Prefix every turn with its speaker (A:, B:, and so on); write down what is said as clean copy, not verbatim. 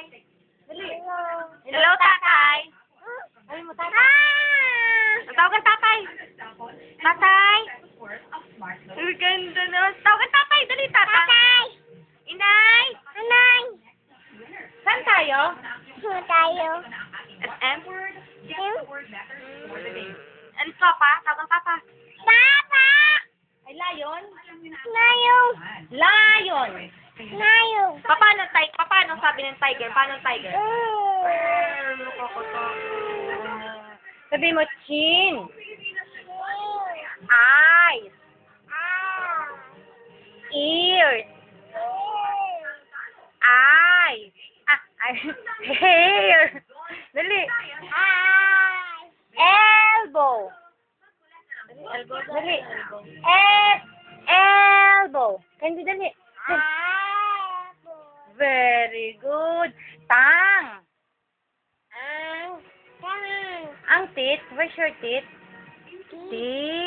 A: Dali.
B: Hello, tatay.
A: Ay mo, tatay.
B: Tawagan tatay. Tatay. Ang ganda naman. Tawagan tatay. Dali, tatay. Inay.
A: Anay.
B: Saan tayo?
A: Saan tayo?
B: SM? Alis papa? Tawagan papa.
A: Papa!
B: Ay, lion?
A: Layong!
B: Lion.
A: Layong!
B: Paano sabi ng tiger? Paano ang tiger? Sabi mo, chin. Eyes. Ears. Eyes. Hair. Dali. Elbow. Dali. Elbow. Kandi dali. Very good. Tang. Ang teeth. Where's your teeth? Teeth.